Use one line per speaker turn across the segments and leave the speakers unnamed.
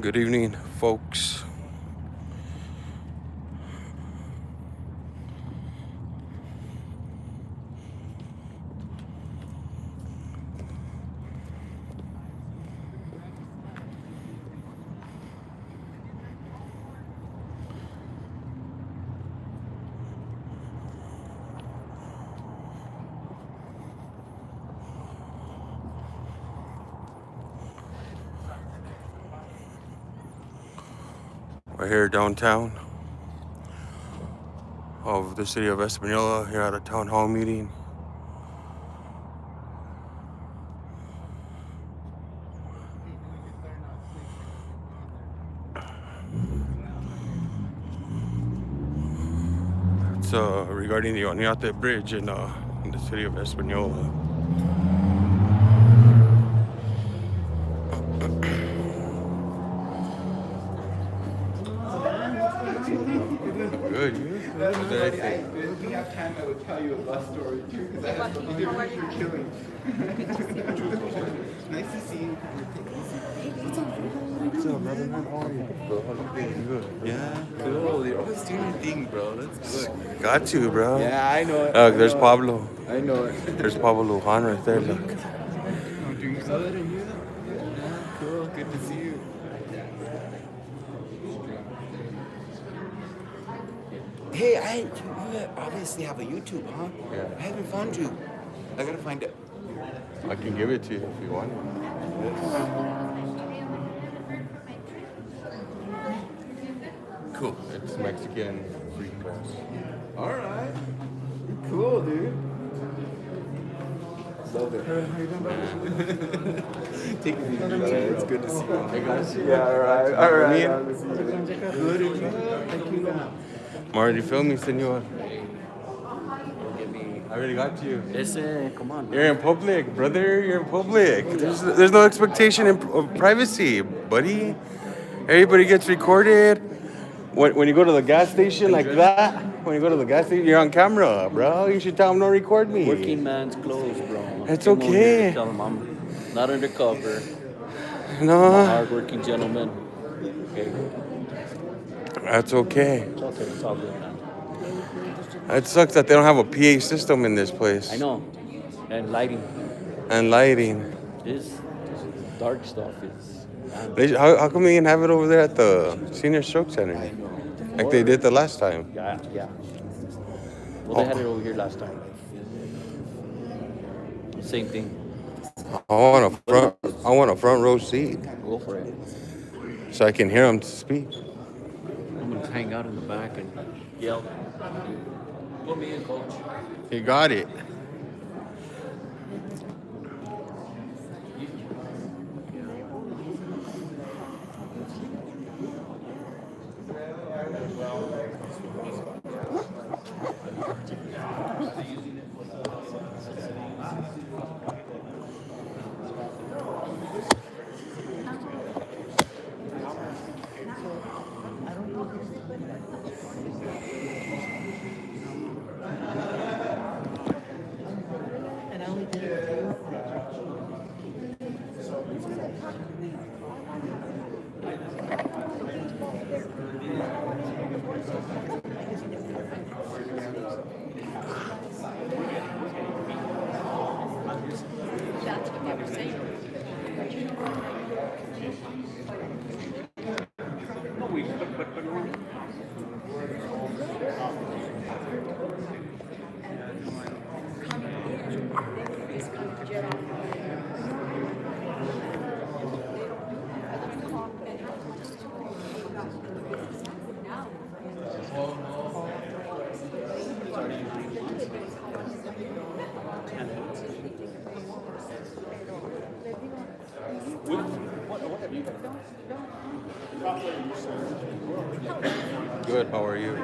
Good evening, folks. We're here downtown of the city of Espanola, here at a town hall meeting. It's regarding the Oñate Bridge in the city of Espanola. Good. What did I say?
If we have time, I would tell you a bus story too, because I have something different you're killing. Nice to see you.
What's up, brother? How are you?
Good.
Yeah, cool. You're always doing your thing, bro. That's good.
Got you, bro.
Yeah, I know it.
Look, there's Pablo.
I know it.
There's Pablo Lujan right there. Look.
I'm doing good, and you? Yeah, cool. Good to see you. Hey, you obviously have a YouTube, huh?
Yeah.
I haven't found you. I gotta find it.
I can give it to you if you want.
Cool.
It's Mexican free press.
All right. Cool, dude. Love it.
How you doing, brother?
Take it easy, brother. It's good to see you.
Hey guys.
Yeah, all right. All right.
Good. Tranquilo.
I'm already filming, senor. I already got you.
Come on.
You're in public, brother. You're in public. There's no expectation of privacy, buddy. Everybody gets recorded. When you go to the gas station like that, when you go to the gas station, you're on camera, bro. You should tell them, don't record me.
Working man's clothes, bro.
It's
Come on here
okay.
and tell him I'm not undercover. I'm a
No,
hardworking gentleman. Okay.
that's okay.
It's okay. It's all good, man.
It sucks that they don't have a PA system in this place.
I know. And lighting.
And lighting.
This dark stuff is.
How come they didn't have it over there at the Senior Stroke Center? Like they did the last time.
Yeah. Well, they had it over here last time. Same thing.
I want a front row seat
Go for it.
so I can hear them speak.
I'm gonna hang out in the back and yell. Put me in, coach.
You got it.
That's what they were saying.
Good. How are you?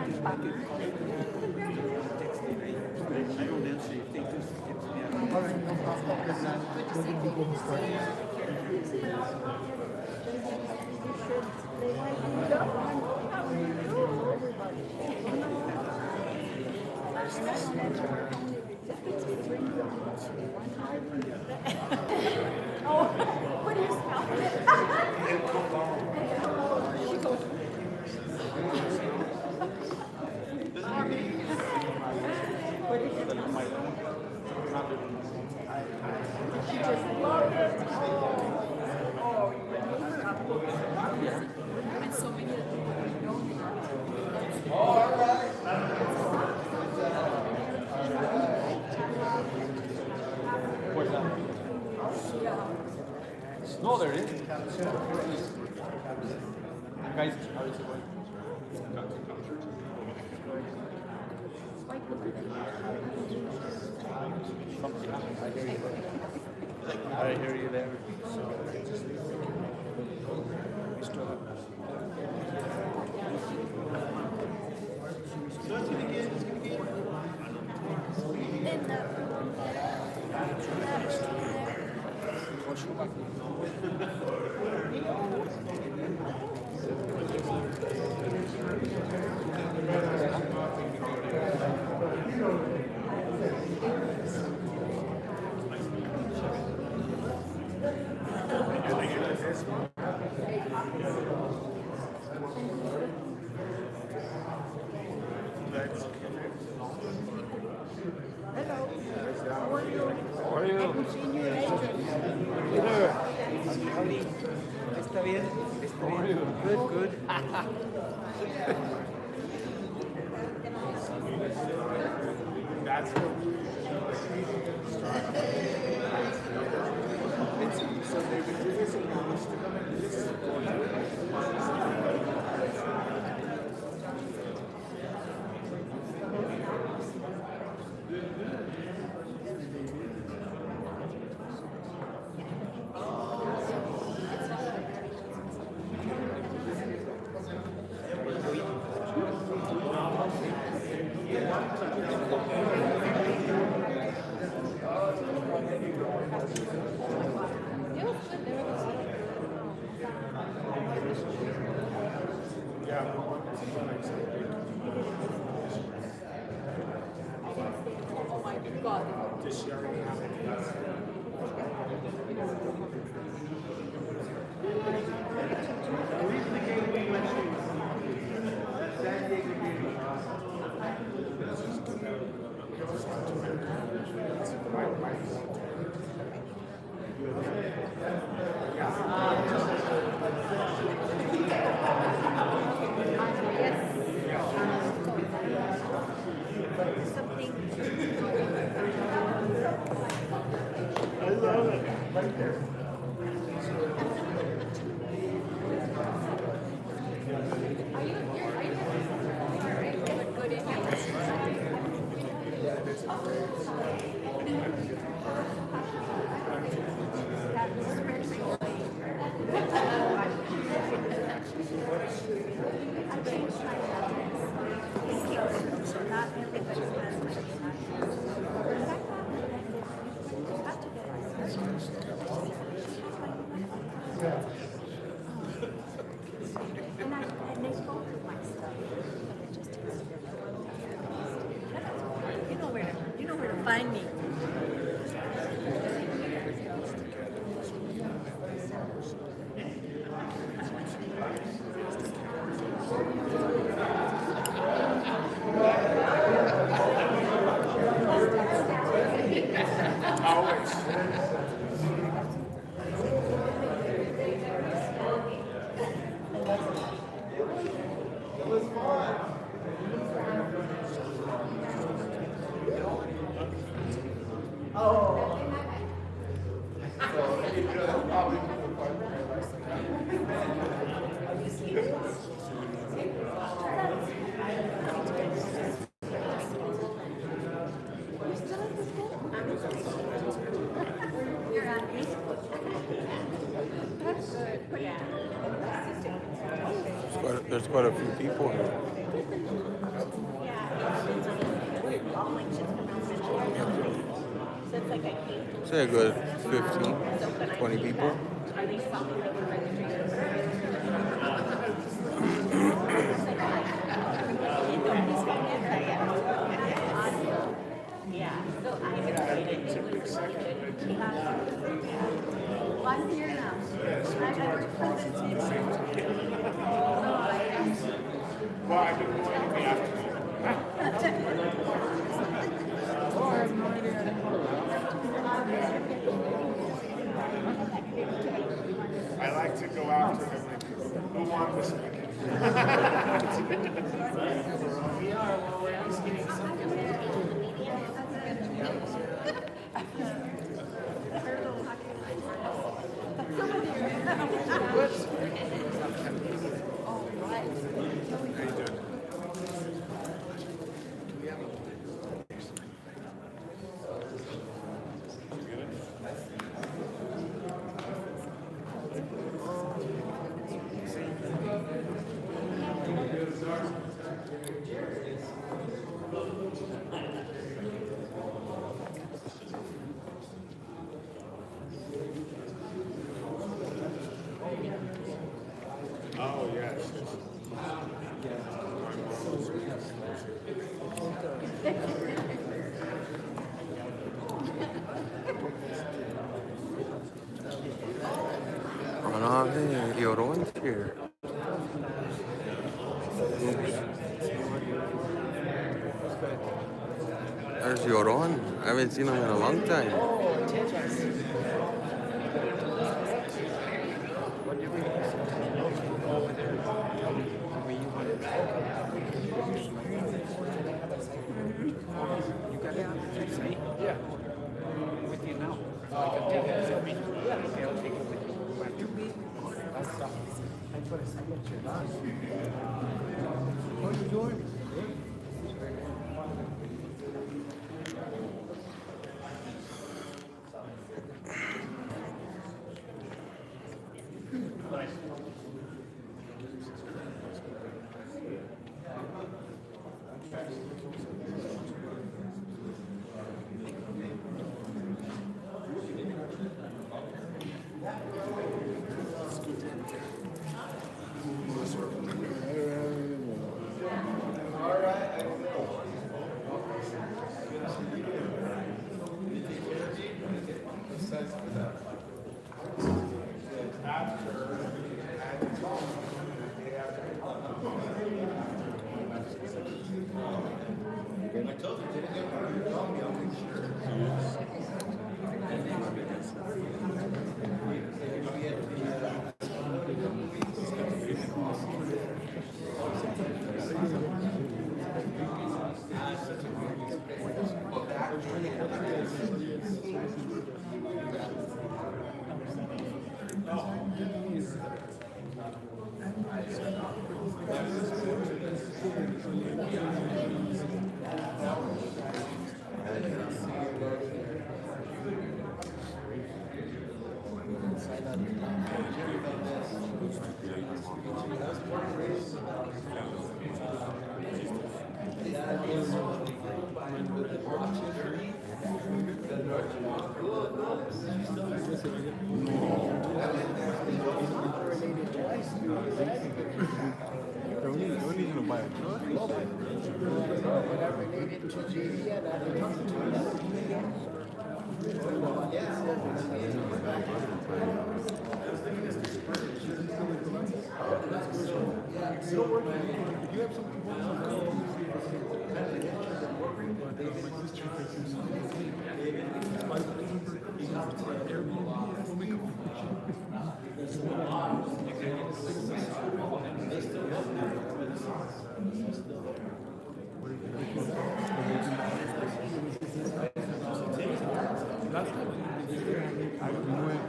just love it. And so many of the people we know
No, there is. Guys, how is it going? I hear you there.
Está bien, está bien. Good, good.
You know where to find me.
There's quite a few people here. Say a good 15, 20 people.
I'm here now. I work for the
Well, I didn't want to be after you. Who won this week? Oh, yes.
Grabe, Euron's here. There's Euron. I haven't seen him in a long time.
Yeah. With you now. Okay, I'll take it with you. What are you doing?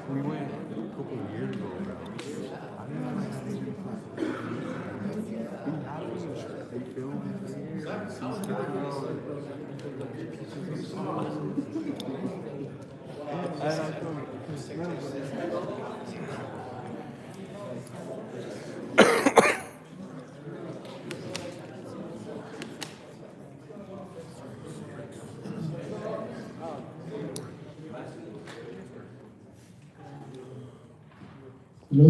We went a couple of years ago. I don't know. They filmed
Hello?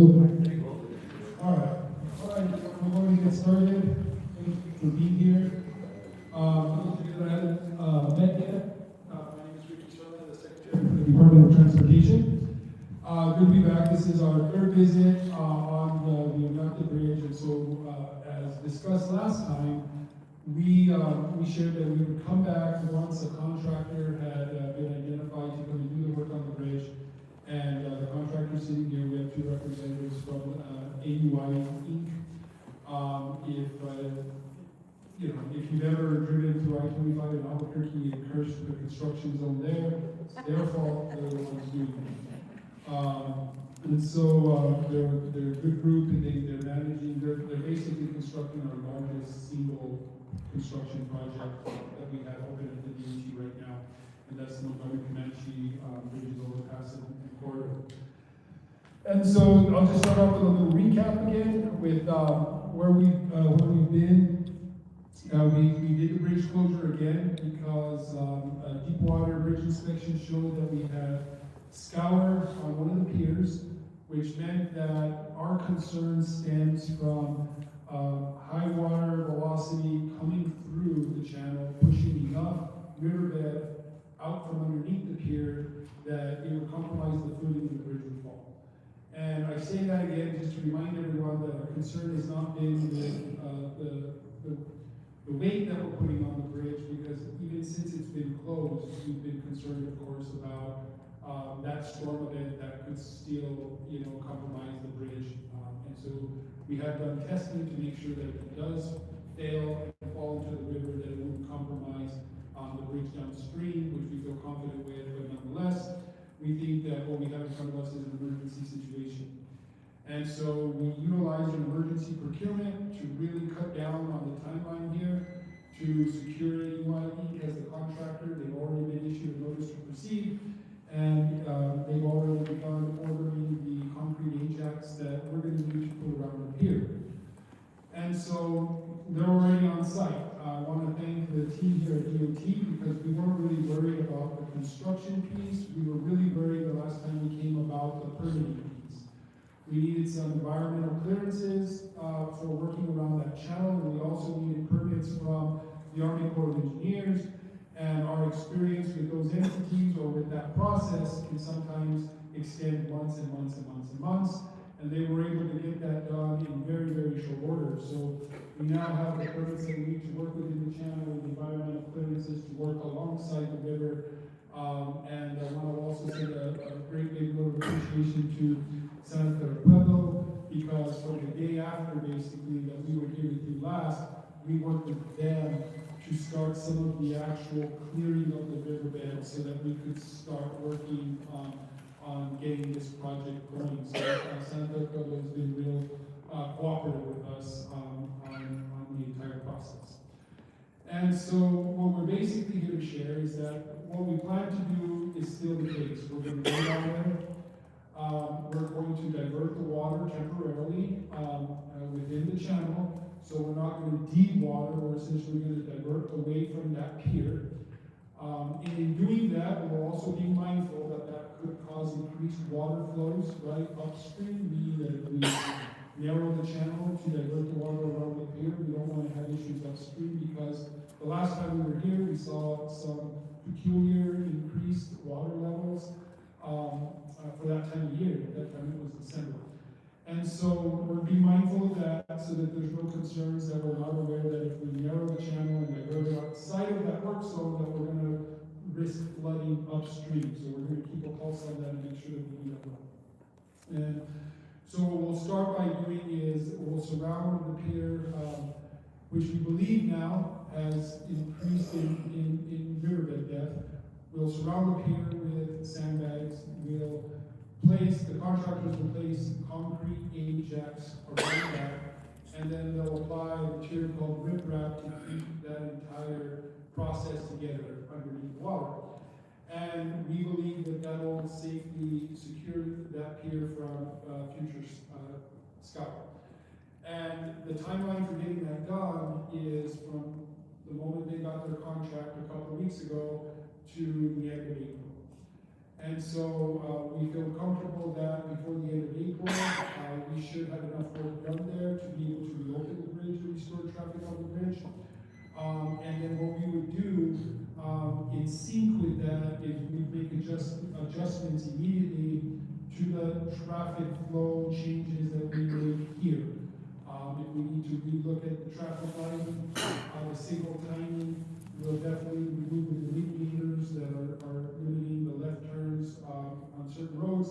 All right, we're going to get started. Thank you for being here. If you haven't met yet, my name is Ricky Sherman, the Secretary for the Department of Transportation. Good to be back. This is our third visit on the Oñate Bridge, and so as discussed last time, we shared that we would come back once a contractor had been identified to come and do the work on the bridge. And the contractor sitting here, we have two representatives from AUI Inc. If you've ever driven through I-25 in Albuquerque and cursed the construction zone there, it's their fault, they're the ones doing it. And so they're a good group, and they're managing, they're basically constructing our largest single construction project that we have open at the DOT right now, and that's the Montgomery Comanche Bridges Overpass and Corridor. And so I'll just start off with a little recap again with where we've been. We did the bridge closure again because a deep water bridge inspection showed that we had scour on one of the piers, which meant that our concern stems from high water velocity coming through the channel, pushing enough riverbed out from underneath the pier that it would compromise the footing of the bridge would fall. And I say that again just to remind everyone that our concern has not been with the weight that we're putting on the bridge, because even since it's been closed, we've been concerned, of course, about that storm event that could still, compromise the bridge. And so we have done testing to make sure that if it does fail and fall into the river, that it won't compromise the bridge downstream, which we feel confident with. But nonetheless, we think that what we have in front of us is an emergency situation. And so we utilized an emergency procurement to really cut down on the timeline here, to secure AUI Inc. as the contractor. They've already been issued a notice to proceed, and they've already begun ordering the concrete Ajax that we're going to need to put around the pier. And so they're already on site. I want to thank the team here at DOT, because we weren't really worried about the construction piece. We were really worried the last time we came about the permitting piece. We needed some environmental clearances for working around that channel, and we also needed permits from the Army Corps of Engineers, and our experience with those entities or with that process can sometimes extend months and months and months and months, and they were able to get that done in very, very short order. So we now have the permits that we need to work within the channel, with environmental clearances to work alongside the river, and I want to also send a great big note of appreciation to Senator Pueblo, because for the day after, basically, that we were here with you last, we worked with them to start some of the actual clearing of the riverbed so that we could start working on getting this project going. So Senator Pueblo has been real cooperative with us on the entire process. And so what we're basically here to share is that what we plan to do is still the case. We're going to go down there. We're going to divert the water temporarily within the channel, so we're not going to de-water. We're essentially going to divert away from that pier. And in doing that, we're also being mindful that that could cause increased water flows right upstream, meaning that if we narrow the channel to divert the water around the pier, we don't want to have issues upstream, because the last time we were here, we saw some peculiar increased water levels for that time of year. At that time it was December. And so we're being mindful of that, so that there's no concerns, that we're not aware that if we narrow the channel and divert it outside of that work zone, that we're going to risk flooding upstream. So we're going to keep a pulse on that and make sure that we do that well. And so what we'll start by doing is we'll surround the pier, which we believe now has increased in riverbed depth. We'll surround the pier with sandbags. The contractors will place concrete Ajax around that, and then they'll apply a material called riprap to keep that entire process together underneath the water. And we believe that that will safely secure that pier from future scour. And the timeline for getting that done is from the moment they got their contract a couple of weeks ago to the end of April. And so we feel comfortable that before the end of April, we should have enough work done there to be able to reopen the bridge and restore traffic on the bridge. And then what we would do in sync with that is we'd make adjustments immediately to the traffic flow changes that we made here. If we need to relook at the traffic lighting, the signal timing, we'll definitely remove the delete meters that are limiting the left turns on certain roads,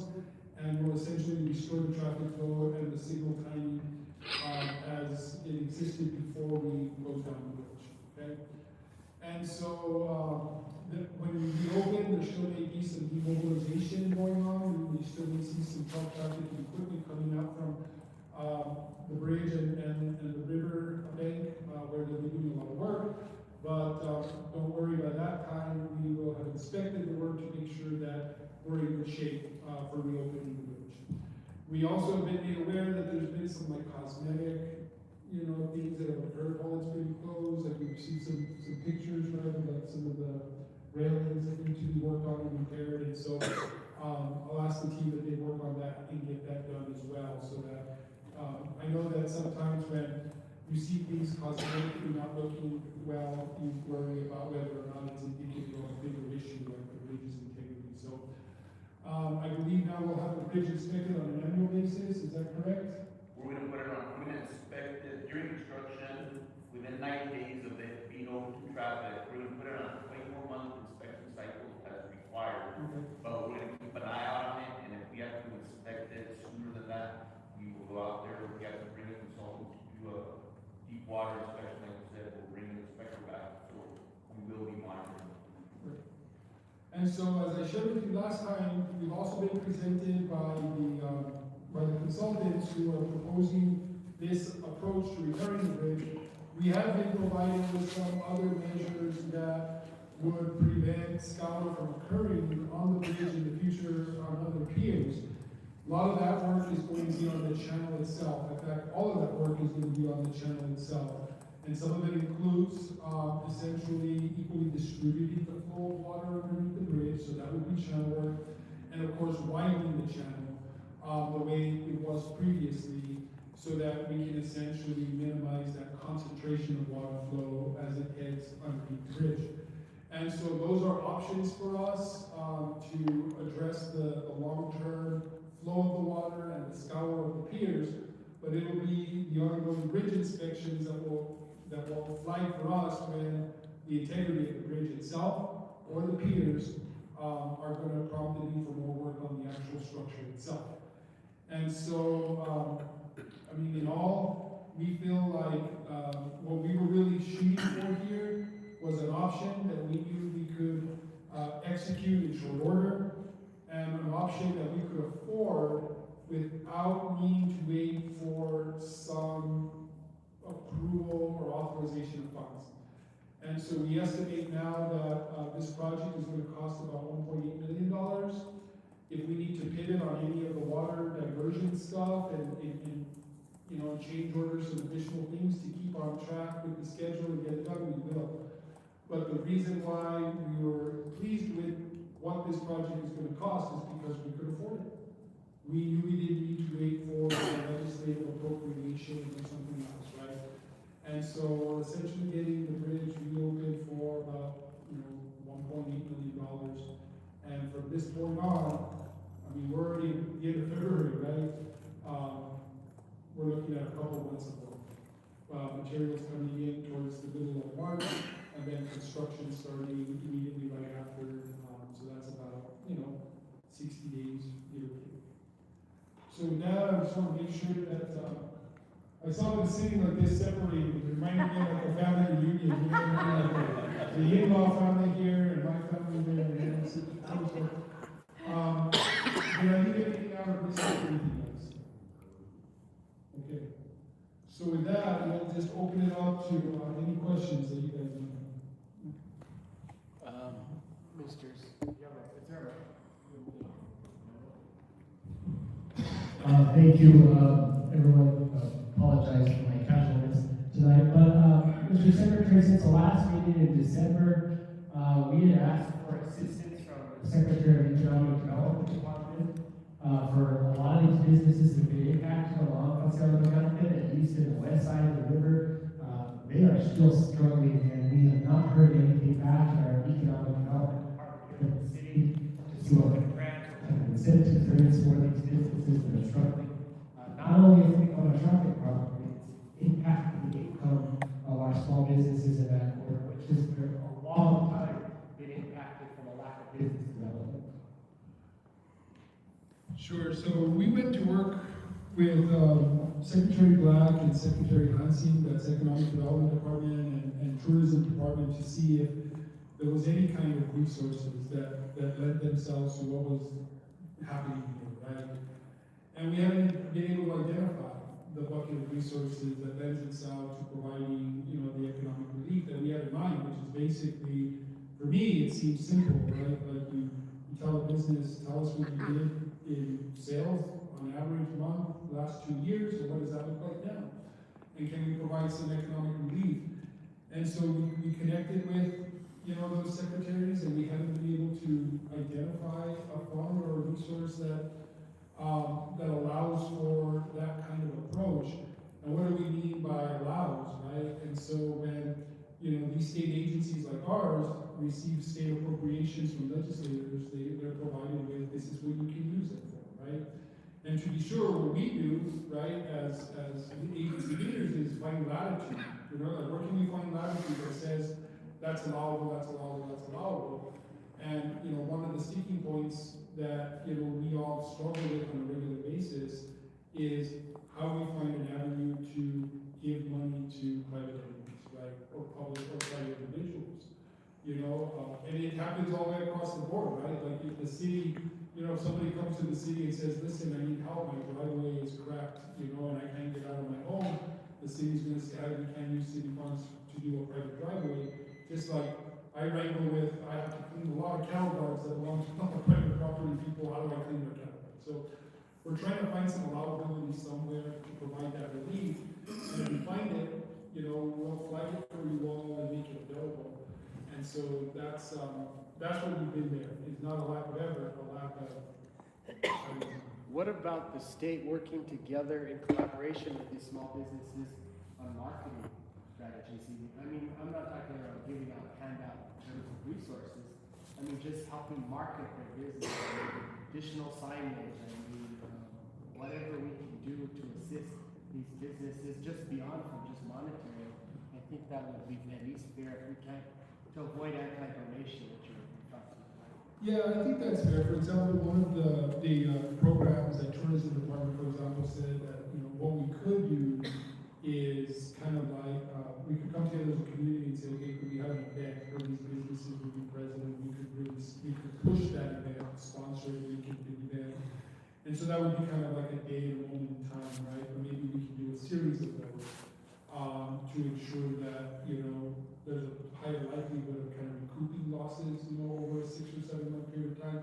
and will essentially restore the traffic flow and the signal timing as it existed before we closed down the bridge, okay? And so when we reopen, there still may be some demobilization going on. We still may see some truck traffic and equipment coming out from the bridge and the river bank where they'll be doing a lot of work. But don't worry, by that time, we will have inspected the work to make sure that we're in good shape for reopening the bridge. We also have been made aware that there's been some like cosmetic, things that have occurred while it's been closed. Like we've seen some pictures, right, of like some of the railings that need to be worked on and repaired. And so I'll ask the team that they work on that and get that done as well, so that I know that sometimes when you see things cosmetically not looking well, you worry about whether or not it's indicative of a bigger issue like the bridge's integrity. So I believe now we'll have the bridge inspected on an annual basis. Is that correct?
We're gonna inspect it during construction, within 90 days of it being open to traffic. We're gonna put it on a 24-month inspection cycle as required.
Okay.
But we're gonna keep an eye out on it, and if we have to inspect it sooner than that, we will go out there. We have to bring a consultant to do a deep water inspection, like I said, we'll bring an inspector back, so we will be monitoring.
And so, as I shared with you last time, we've also been presented by the consultants who are proposing this approach to repairing the bridge. We have been provided with some other measures that would prevent scour from occurring on the bridge in the future on other piers. A lot of that work is going to be on the channel itself. In fact, all of that work is going to be on the channel itself. And some of it includes essentially equally distributing the flow of water underneath the bridge, so that would be channel work. And of course, widening the channel the way it was previously, so that we can essentially minimize that concentration of water flow as it heads underneath the bridge. And so those are options for us to address the long-term flow of the water and the scour of the piers, but it will be the ongoing bridge inspections that will flag for us when the integrity of the bridge itself or the piers are going to prompt the need for more work on the actual structure itself. And so, in all, we feel like what we were really shooting for here was an option that we knew we could execute in short order, and an option that we could afford without needing to wait for some approval or authorization of funds. And so we estimate now that this project is going to cost about $1.8 million. If we need to pivot on any of the water diversion stuff and change orders some additional things to keep on track with the schedule and get it done, we will. But the reason why we were pleased with what this project is going to cost is because we could afford it. We knew we didn't need to wait for a legislative appropriation or something else, right? And so essentially getting the bridge reopened for about $1.8 million. And from this point on, we're already at the end of February, right? We're looking at a couple months of work. Materials coming in towards the middle of March, and then construction starting immediately right after. So that's about 60 days, give or take. So with that, I just want to make sure that I saw them sitting like this separated. It reminded me of like a family reunion. Like the in-law family here and my family there, and then did I leave anything out of this or anything else? Okay. So with that, we'll just open it up to any questions that you guys have.
Misters.
Thank you, everyone. Apologize for my casualness tonight. But, Mr. Secretary, since the last meeting in December, we had asked for assistance from the Secretary of Economic Development Department for a lot of these businesses that have been impacted along Paseo de Gante, at least in the west side of the river. They are still struggling, and we have not heard anything back in our Economic Development Department here in the city to see what grants or kind of incentives there is for these businesses that are struggling. Not only is it on a traffic problem, it's impacting the income of our small businesses in that corridor, which has for a long time been impacted from a lack of business development.
Sure, so we went to work with Secretary Black and Secretary Lansing, that's Economic Development Department and Tourism Department, to see if there was any kind of resources that led themselves to what was happening here, right? And we haven't been able to identify the bucket of resources that lends itself to providing, you know, the economic relief that we have in mind, which is basically, for me, it seems simple, right? Like you tell a business, tell us what you did in sales on average month, last 2 years, or what does that look like now? And can we provide some economic relief? And so we connected with, you know, those secretaries, and we haven't been able to identify a fund or a resource that allows for that kind of approach. And what do we mean by allows, right? And so when, you know, these state agencies like ours receive state appropriations from legislators, they're provided with, this is what you can use it for, right? And to be sure, what we do, right, as agency leaders is find latitude. You know, like where can we find latitude that says that's allowable, that's allowable, that's allowable? And, you know, one of the sticking points that, you know, we all struggle with on a regular basis is how we find an avenue to give money to private entities, right, or public or private individuals. You know, and it happens all the way across the board, right? Like if the city, you know, if somebody comes to the city and says, listen, I need help, my driveway is cracked, you know, and I can't get out of my home, the city's gonna say, we can't use city funds to do a private driveway. Just like I wrangle with, I have to clean a lot of cattle guards that belong to private property people, how do I clean their cattle guards? So we're trying to find some allowability somewhere to provide that relief, and if we find it, you know, we'll flag it for you all and make it available. And so that's what we've been there. It's not a lack of effort, a lack of.
What about the state working together in collaboration with these small businesses on marketing strategies? I mean, I'm not talking about giving out handout in terms of resources. I mean, just helping market their business, additional signage, I mean, whatever we can do to assist these businesses just beyond from just monetary. I think that would be at least fair if we can, to avoid anti-donation that you're talking about.
Yeah, I think that's fair. For example, one of the programs that Tourism Department, for example, said that, you know, what we could do is kind of like, we could come together as a community and say, okay, could we have an event where these businesses would be present, and we could push that event, sponsor it, make it a big event. And so that would be kind of like a day and a moment in time, right? Or maybe we can do a series of those to ensure that, you know, there's a higher likelihood of kind of recouping losses, you know, over a 6 or 7 month period of time.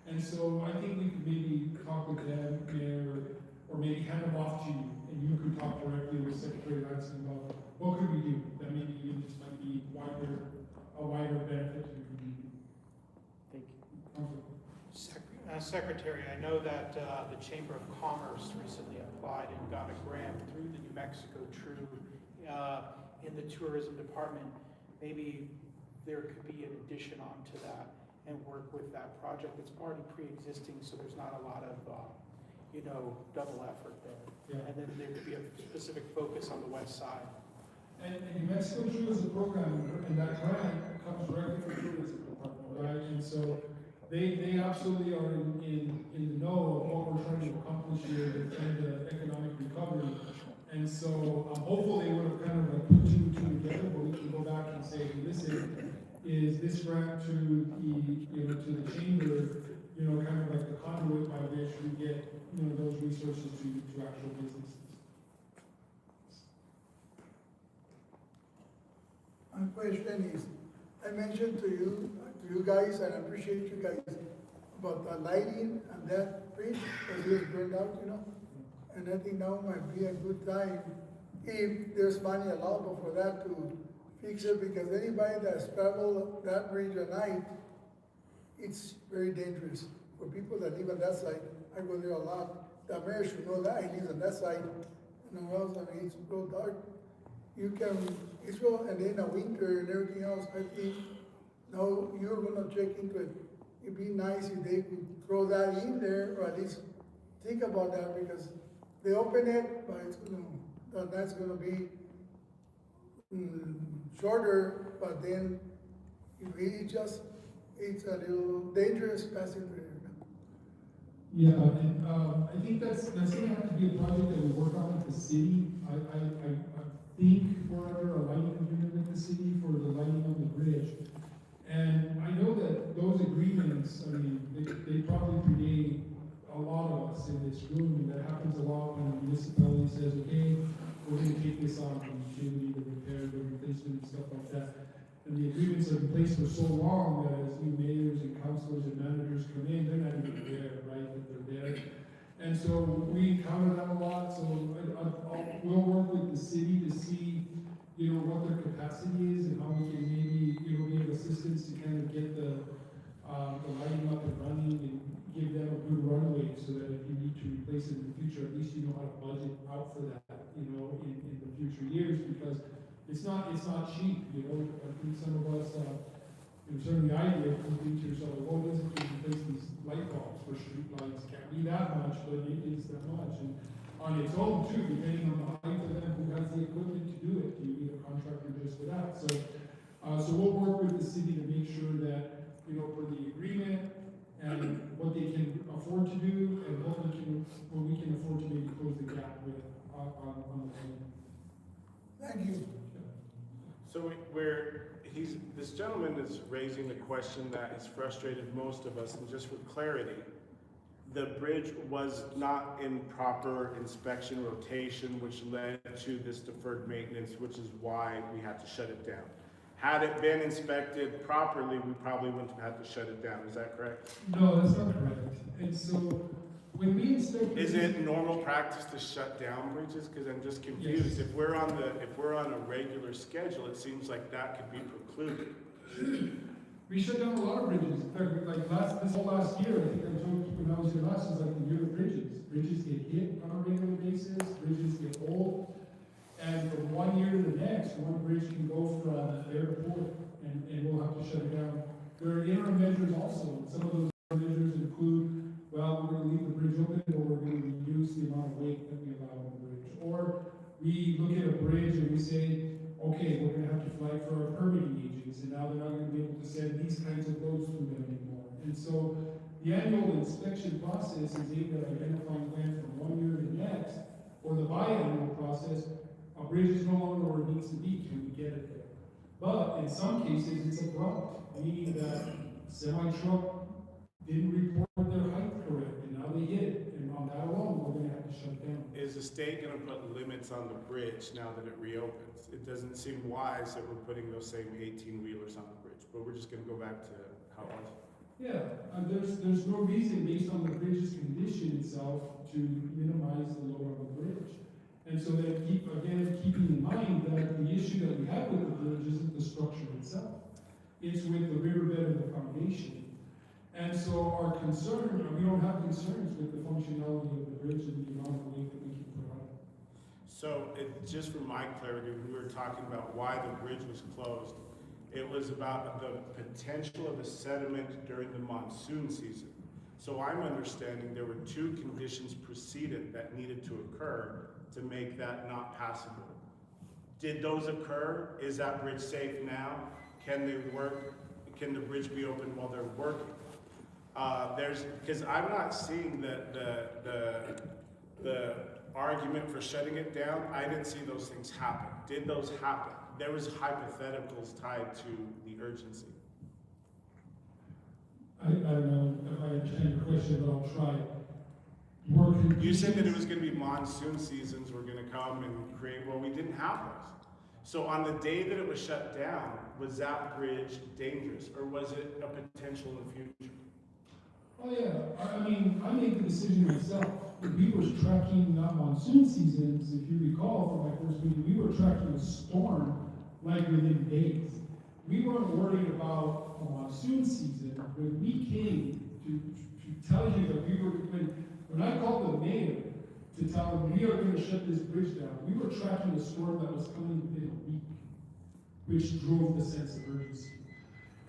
And so I think we could maybe talk with them or maybe hand them off to you, and you could talk directly with Secretary Lansing about what could we do that maybe even this might be a wider benefit to the community.
Thank you.
Secretary, I know that the Chamber of Commerce recently applied and got a grant through the New Mexico TRU in the tourism department. Maybe there could be an addition onto that and work with that project. It's already pre-existing, so there's not a lot of, you know, double effort there.
Yeah.
And then there could be a specific focus on the west side.
And New Mexico TRU is a program, and that grant comes directly from the tourism department, right? And so they absolutely are in the know of what we're trying to accomplish here in the economic recovery. And so I'm hopeful they would have kind of like put two and two together, but we can go back and say, listen, is this grant to the chamber, you know, kind of like the conduit by which we get, you know, those resources to actual businesses.
My question is, I mentioned to you guys, and I appreciate you guys, about the lighting and that bridge that was burned out, you know? And I think now might be a good time, if there's money allowable for that, to fix it, because anybody that's traveled that bridge at night, it's very dangerous. For people that live on that side, I go there a lot. The mayor should know that, he lives on that side. You know, else, I mean, it's real dark. It's real, and then the winter and everything else, I think, no, you're gonna check into it. It'd be nice if they could throw that in there, or at least think about that, because they open it, but that's gonna be shorter, but then it's a little dangerous passing through there.
Yeah, and, I think that's gonna have to be a project that we work on with the city. I think we're under a lighting agreement with the city for the lighting on the bridge. And I know that those agreements, I mean, they probably predate a lot of us in this room, and that happens a lot when a municipality says, okay, we're gonna take this on, the utility, the repair, the replacement, and stuff like that. And the agreements are in place for so long that as new mayors and councilors and managers come in, they're not even aware, right, that they're there. And so we encounter that a lot, so we'll work with the city to see, you know, what their capacity is and how we can maybe, you know, be of assistance to kind of get the lighting up and running and give them a good runway so that if you need to replace it in the future, at least you know how to budget out for that, you know, in the future years, because it's not cheap, you know. I think some of us, certainly I did, you think to yourself, well, what is it to replace these light bulbs for street lights? Can't be that much, but it is that much. And on its own too, depending on the height of them, who has the equipment to do it, do you need a contractor just for that? So, so we'll work with the city to make sure that, you know, for the agreement and what they can afford to do and what we can afford to maybe close the gap with on the plan.
Thank you.
So this gentleman is raising the question that has frustrated most of us, and just for clarity, the bridge was not in proper inspection rotation, which led to this deferred maintenance, which is why we had to shut it down. Had it been inspected properly, we probably wouldn't have had to shut it down. Is that correct?
No, that's not correct. And so when we inspect,
is it normal practice to shut down bridges? Because I'm just confused.
Yes.
If we're on a regular schedule, it seems like that could be precluded.
We shut down a lot of bridges. In fact, like this whole last year, I think I told you when I was here last, was like the year of bridges. Bridges get hit on a regular basis, bridges get old, and from one year to the next, one bridge can go from there to port, and we'll have to shut it down. There are interim measures also. Some of those measures include, well, we're going to leave the bridge open, or we're going to reduce the amount of weight that we allow on the bridge. Or we look at a bridge and we say, okay, we're going to have to flag for our permitting agents, and now they're not going to be able to send these kinds of loads through them anymore. And so the annual inspection process is aimed at identifying when from one year to the next, or the biannual process, a bridge is no longer where it needs to be. Can we get it there? But in some cases, it's abrupt, meaning that semi-truck didn't report their height correct, and now they hit it, and on that alone, we're going to have to shut it down.
Is the state going to put limits on the bridge now that it reopens? It doesn't seem wise that we're putting those same 18-wheelers on the bridge, but we're just going to go back to how it was.
Yeah, there's no reason based on the bridge's condition itself to minimize the load on the bridge. And so then keeping in mind that the issue that we have with the bridge isn't the structure itself. It's with the riverbed and the foundation. And so our concern, we don't have concerns with the functionality of the bridge and the amount of weight that we can put on it.
So, just for my clarity, when we were talking about why the bridge was closed, it was about the potential of a sediment during the monsoon season. So I'm understanding there were two conditions precedent that needed to occur to make that not passable. Did those occur? Is that bridge safe now? Can they work? Can the bridge be open while they're working? Because I'm not seeing the argument for shutting it down. I didn't see those things happen. Did those happen? There was hypotheticals tied to the urgency.
I don't know if I understand your question, but I'll try.
You said that it was going to be monsoon seasons were going to come and create, well, we didn't have those. So on the day that it was shut down, was that bridge dangerous, or was it a potential in the future?
Oh yeah, I mean, I made the decision myself. We were tracking not monsoon seasons, if you recall from my first meeting, we were tracking a storm like within days. We weren't worried about a monsoon season. When we came to tell you that we were, when I called the mayor to tell them we are going to shut this bridge down, we were tracking a storm that was coming within a week, which drove the sense of urgency.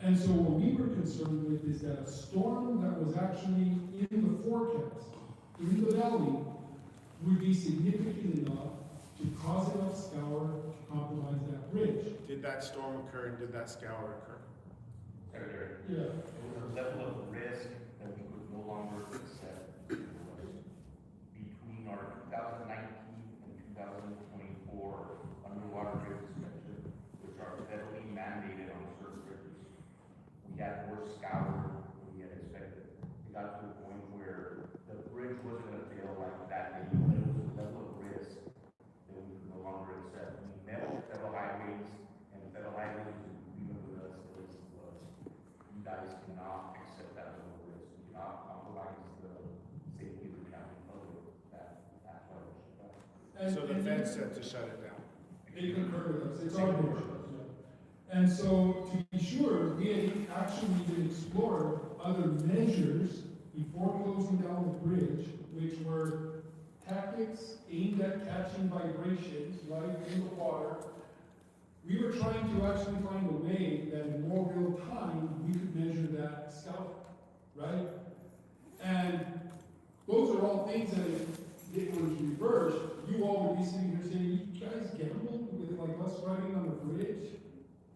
And so what we were concerned with is that a storm that was actually in the forecast, in the valley, would be significant enough to cause enough scour to compromise that bridge.
Did that storm occur and did that scour occur?
Yeah.
There was a level of risk that we could no longer accept.
And-
So the
and
Fed said to shut it down.
They concur with us, it's our board. And so, to be sure, we had actually even explored other measures before closing down the bridge, which were tactics aimed at catching vibrations, right, in the water. We were trying to actually find a way that in more real time, we could measure that scout, right? And those are all things that if it was reversed, you all would be sitting here saying, you guys gamble with like us riding on a bridge?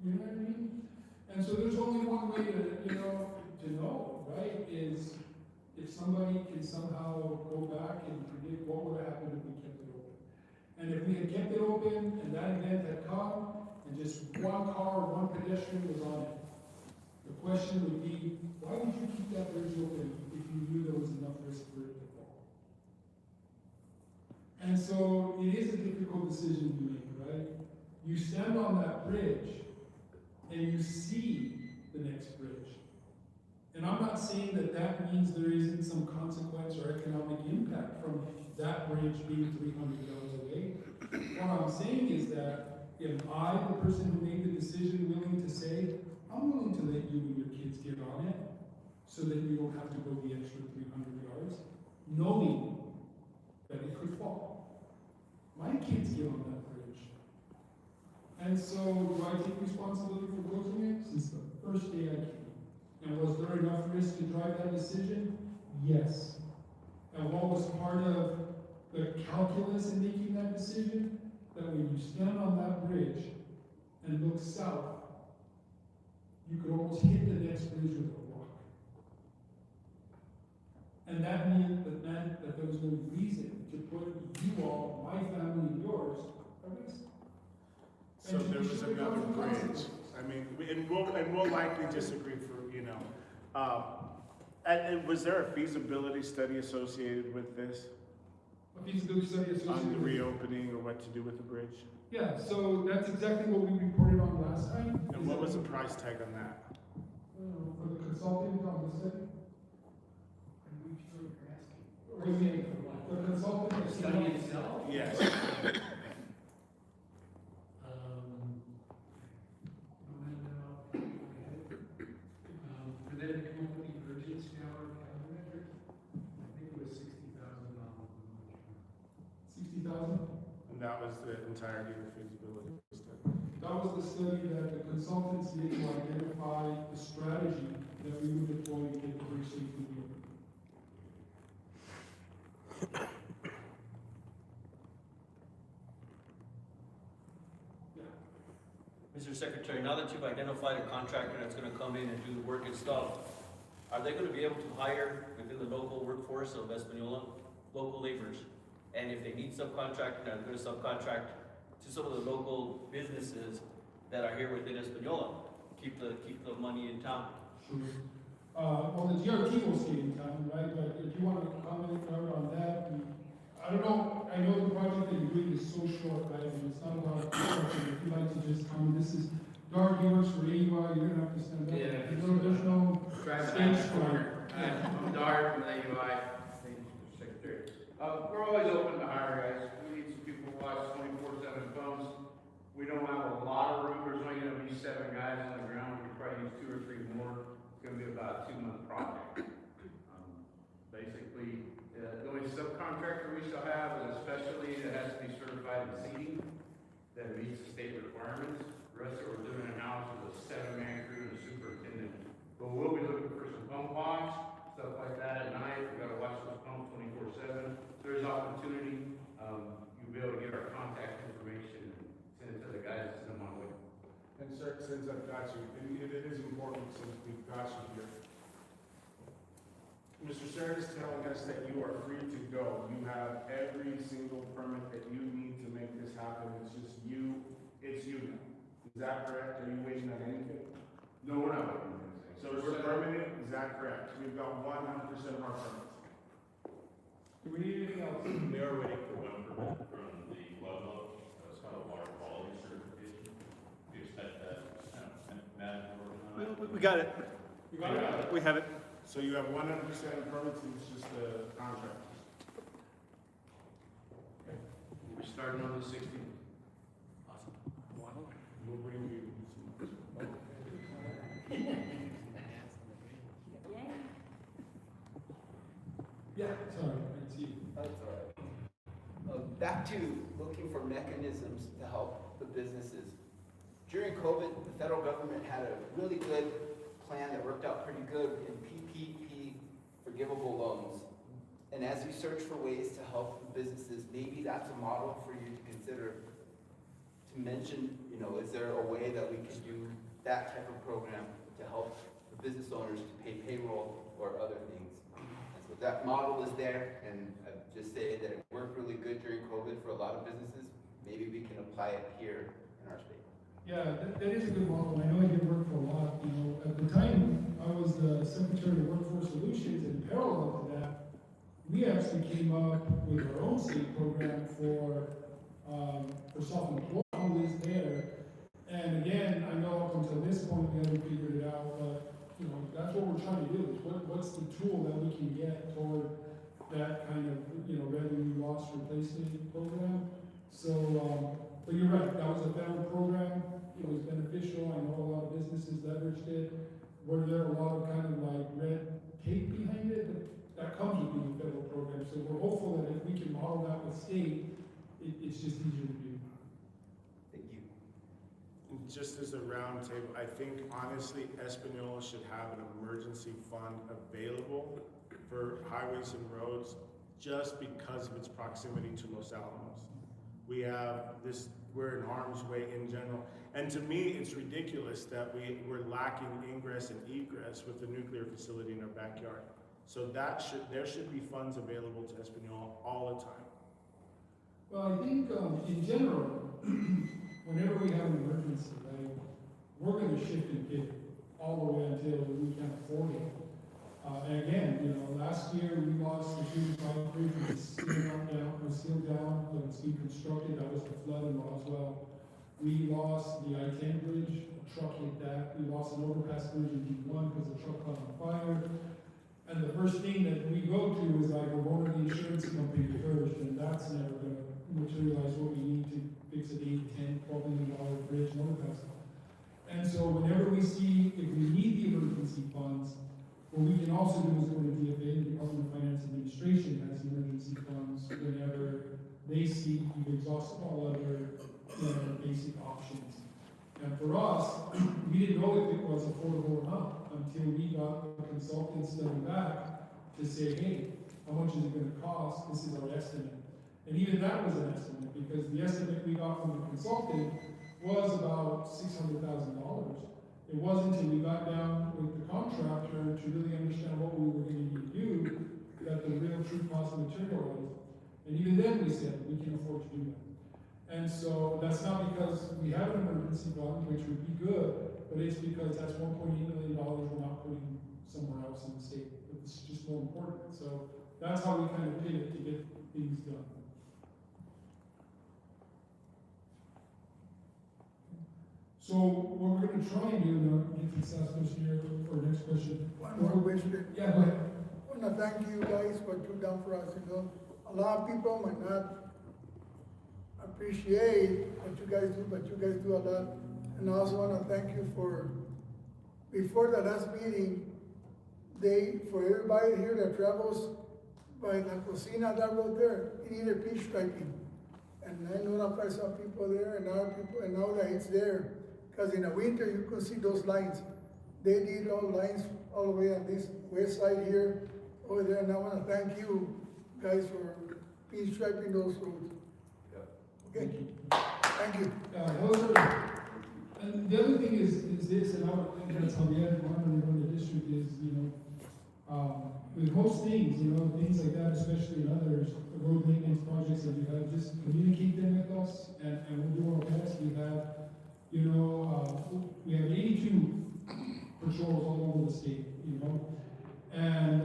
You know what I mean? And so there's only one way to know, right, is if somebody can somehow go back and predict what would happen if we kept it open. And if we had kept it open and that event had come, and just one car, one pedestrian was on it, the question would be, why would you keep that bridge open if you knew there was enough risk for it to fall? And so it is a difficult decision to make, right? You stand on that bridge and you see the next bridge. And I'm not saying that that means there isn't some consequence or economic impact from that bridge being 300 yards away. What I'm saying is that if I, the person who made the decision, willing to say, I'm willing to let you and your kids get on it so that you don't have to go the extra 300 yards, knowing that it could fall. My kids get on that bridge. And so, do I take responsibility for closing it? Since the first day I came. And was there enough risk to drive that decision? Yes. And what was part of the calculus in making that decision? That when you stand on that bridge and look south, you could almost hit the next bridge with a rock. And that meant that there was no reason to put you all, my family and yours, at risk.
So there was another bridge. I mean, and we'll likely disagree for, you know. And was there a feasibility study associated with this?
A feasibility study associated
On the
with-
reopening or what to do with the bridge?
Yeah, so that's exactly what we reported on last time.
And what was the price tag on that?
For the consultant on the study? What do you mean? The consultant?
The study itself?
Yes.
For them to come up with the urgency hour calendar, I think it was $60,000.
60,000?
And that was the entirety of the feasibility study.
That was the study that the consultants did to identify the strategy that we would deploy to get the bridge safely open.
Mr. Secretary, now that you've identified a contractor that's gonna come in and do the work and stuff, are they gonna be able to hire within the local workforce of Espanola, local laborers? And if they need subcontracting, they're gonna subcontract to some of the local businesses that are here within Espanola, keep the money in town.
Sure. Well, the GRT will stay in town, right? But if you want to comment on that, I don't know, I know the project that you're doing is so short, right? And it's not a lot of construction. If you'd like to just come, this is, Dark, he works for AUI, you're gonna have to stand up.
Yeah.
There's no
Drive
stage
back
fright.
I'm Dart from the AUI. Thank you, Mr. Secretary. We're always open to hire guys. We need some people to watch 24/7 phones. We don't have a lot of room. There's only gonna be 7 guys on the ground. We probably use 2 or 3 more. It's gonna be about a 2-month project. Basically, the only subcontractor we shall have is a specialty that has to be certified in seating that meets the state requirements. The rest of what we're doing in-house is a 7-man crew and a superintendent. But we'll be looking for some pump box, stuff like that at night. We gotta watch those pumps 24/7. There's opportunity. You'll be able to get our contact information and send it to the guys that send them on way.
And sir, since I've got you, and it is important since we've got you here. Mr. Stern is telling us that you are free to go. You have every single permit that you need to make this happen. It's just you, it's you now. Is that correct? Are you waiting on anything?
No, we're not waiting on anything.
So we're permanent, is that correct? We've got 100% of our permits.
Do we need anything else?
We are waiting for one permit from the Pueblo, it's called a water quality certification. We expect that, Matt,
We got it.
You got it?
We have it.
So you have 100% of permits, and it's just the contractors.
We're starting on the 16th.
We'll bring you
Yeah, sorry, I see.
That's all right. Back to looking for mechanisms to help the businesses. During COVID, the federal government had a really good plan that worked out pretty good in PPP forgivable loans. And as you search for ways to help the businesses, maybe that's a model for you to consider. To mention, you know, is there a way that we could do that type of program to help the business owners to pay payroll or other things? And so that model is there, and I just say that it worked really good during COVID for a lot of businesses. Maybe we can apply it here in our state.
Yeah, that is a good model. I know I did work for a lot, you know, at the time, I was the Secretary of Workforce Solutions, and in parallel to that, we actually came up with our own state program for self-employed who is there. And again, I know up until this point, we haven't figured it out, but, you know, that's what we're trying to do, is what's the tool that we can get toward that kind of, you know, revenue loss replacement program. So, but you're right, that was a federal program, it was beneficial, I know a lot of businesses leveraged it. Were there a lot of kind of like red tape behind it? That comes with being a federal program, so we're hopeful that if we can model that with state, it's just easier to do.
Thank you.
Just as a round table, I think honestly, Espanola should have an emergency fund available for highways and roads just because of its proximity to Los Alamos. We have this, we're in harm's way in general. And to me, it's ridiculous that we're lacking ingress and egress with the nuclear facility in our backyard. So there should be funds available to Espanola all the time.
Well, I think in general, whenever we have an emergency, right, we're going to shift and pivot all the way until we can afford it. And again, you know, last year we lost the Freedom Fight Bridge, which is still down, but it's being constructed. That was the flood in Roswell. We lost the I-10 bridge, a truck hit that. We lost an overpass bridge in D1 because the truck caught on fire. And the first thing that we go to is like, we're going to the insurance company first, and that's never going to materialize what we need to fix an $8, $10, $12 million bridge and overpass. And so whenever we see, if we need the emergency funds, what we can also do is go to DFA, the Department of Finance Administration has emergency funds whenever they see we've exhausted all other basic options. And for us, we didn't know if it was affordable or not until we got a consultant study back to say, hey, how much is it going to cost? This is our estimate. And even that was an estimate because the estimate we got from the consultant was about $600,000. It wasn't until we got down with the contractor to really understand what we were going to need to do that the real true cost materialized. And even then we said we can afford to do that. And so that's not because we have an emergency fund, which would be good, but it's because that's $1.8 million we're not putting somewhere else in the state. It's just more important. So that's how we kind of pivot to get things done. So what we're going to try and do now, get this last question here for our next question.
One more question.
Yeah, go ahead.
I want to thank you guys for what you've done for us. You know, a lot of people might not appreciate what you guys do, but you guys do a lot. And I also want to thank you for, before the last meeting, for everybody here that travels by La Cocina, that road there, it needed peach striping. And I know that some people there and other people, and now that it's there, because in the winter you could see those lines. They need all lines all the way on this west side here, over there, and I want to thank you guys for peach striping those roads. Okay. Thank you.
And the other thing is this, and that's how we had one in the district is, you know, with most things, you know, things like that, especially in others, road maintenance projects that we have, just communicate them with us, and we'll do our best. We have, you know, we have 82 patrols all over the state, you know, and,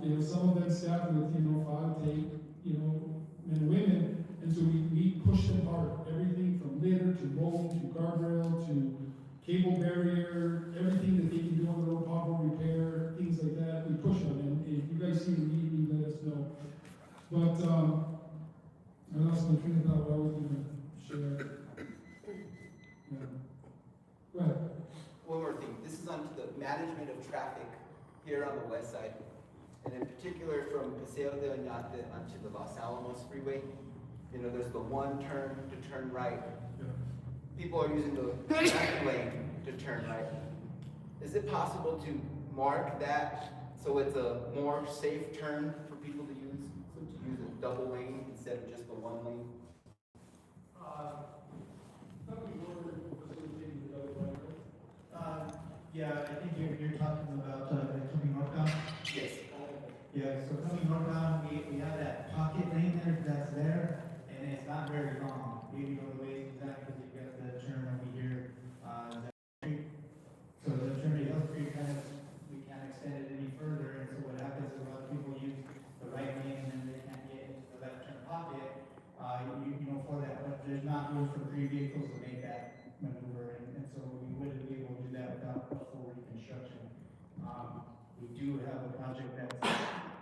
you know, some of them staff with, you know, 5 to 8, you know, men and women. And so we push them hard, everything from litter to mold to guardrail to cable barrier, everything that they can do on the road, pothole repair, things like that, we push them. And if you guys see the need, let us know. But I lost my train of thought, what I was gonna share. Yeah. Go ahead.
One more thing, this is onto the management of traffic here on the west side, and in particular from Paseo de Oñate onto the Los Alamos Freeway. You know, there's the one turn to turn right. People are using the left lane to turn right. Is it possible to mark that so it's a more safe turn for people to use? So to use a double lane instead of just the one lane?
Yeah, I think you're talking about coming northbound.
Yes.
Yeah, so coming northbound, we have that pocket lane that's there, and it's not very long. You know the way it's that because you got the turn over here, that street. So the turn to Hill Street we can't extend it any further, and so what happens is a lot of people use the right lane and then they can't get into the left turn pocket, you know, for that, but there's not room for 3 vehicles to make that maneuver, and so we wouldn't be able to do that without a full reconstruction. We do have a project that's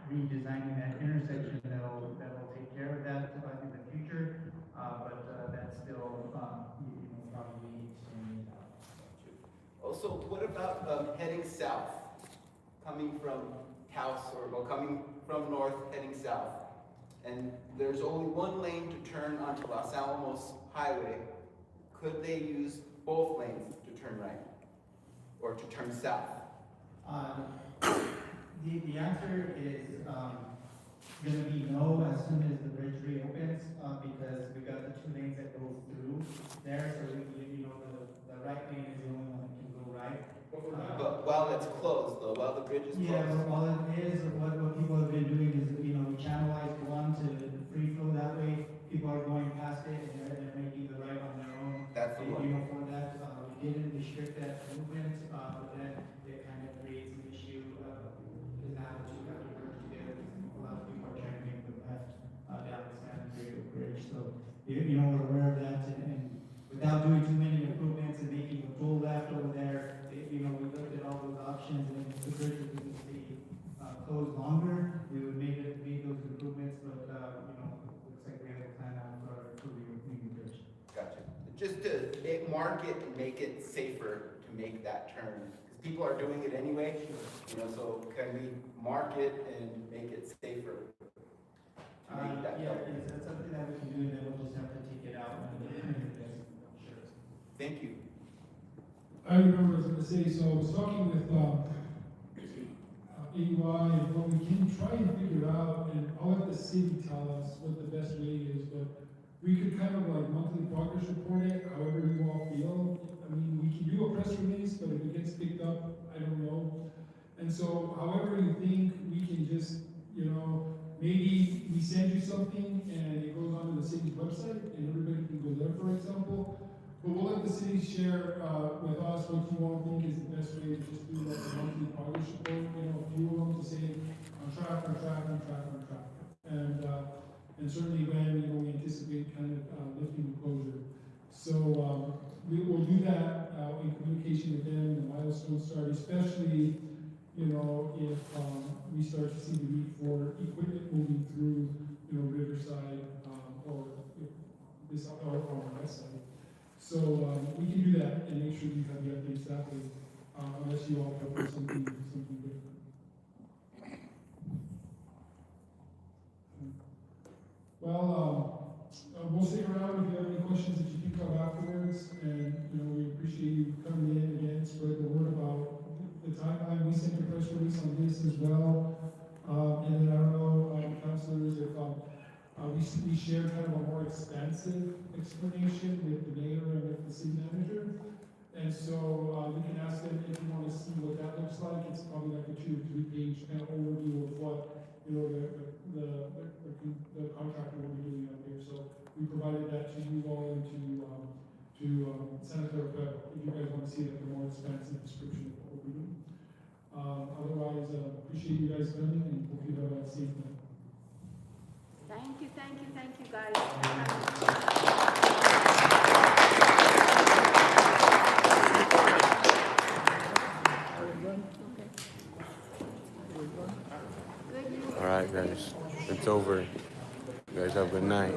redesigning that intersection that'll take care of that in the future, but that's still, you know, probably extending out.
Also, what about heading south, coming from Taos or coming from north heading south? And there's only one lane to turn onto Los Alamos Highway. Could they use both lanes to turn right or to turn south?
The answer is going to be no as soon as the bridge reopens, because we got the 2 lanes that go through there, so you know the right lane is the only one that can go right.
But while it's closed though, while the bridge is closed?
Yeah, well it is, what people have been doing is, you know, we channelize one to the free flow that way. People are going past it and they're making the right on their own.
That's the one.
You know, for that, we didn't restrict that movement, but then it kind of creates an issue, because now the two have to work together. A lot of people are trying to make the left down the San Diego Bridge, so, you know, we're aware of that, and without doing too many improvements and making a full left over there, you know, we looked at all those options, and if the bridge was going to stay closed longer, we would make those improvements, but, you know, looks like we have a plan out for reopening the bridge.
Gotcha. Just to mark it and make it safer to make that turn, because people are doing it anyway, you know, so can we mark it and make it safer? To make that
Yeah,
turn?
that's something that we can do, and then we'll just have to take it out when we get it. Sure.
Thank you.
I remember I was gonna say, so I was talking with, AUI, and what we can try and figure out, and I'll let the city tell us what the best way is, but we could kind of like monthly progress report it, however you all feel. I mean, we can do a press release, but if it gets picked up, I don't know. And so, however you think, we can just, you know, maybe we send you something and it goes onto the city's website and everybody can go there, for example. But we'll let the city share with us what you all think is the best way to just do like a monthly progress report, you know, a few of them to say, on track, on track, on track, on track. And certainly when, you know, we anticipate kind of lifting the closure. So we will do that in communication with them, the milestones start, especially, you know, if we start to see the need for equipment moving through, you know, Riverside or this or on the west side. So we can do that and make sure you have the updates that way, unless you all prefer something different. Well, we'll stick around if you have any questions that you think of afterwards, and you know we appreciate you coming in again, spread the word about the timeline. We sent a press release on this as well, and then I don't know, councilors, if we shared kind of a more expansive explanation with the mayor and with the city manager. And so we can ask them if you want to see what that looks like. It's probably like a 2 or 3 page kind of overview of what, you know, the contractor will be doing out there. So we provided that to you all and to Senator Webb, if you guys want to see like a more expansive description of what we're doing. Otherwise, appreciate you guys coming and hope you have a safe night.
Thank you, guys.
All right, guys, it's over. guys have a good night.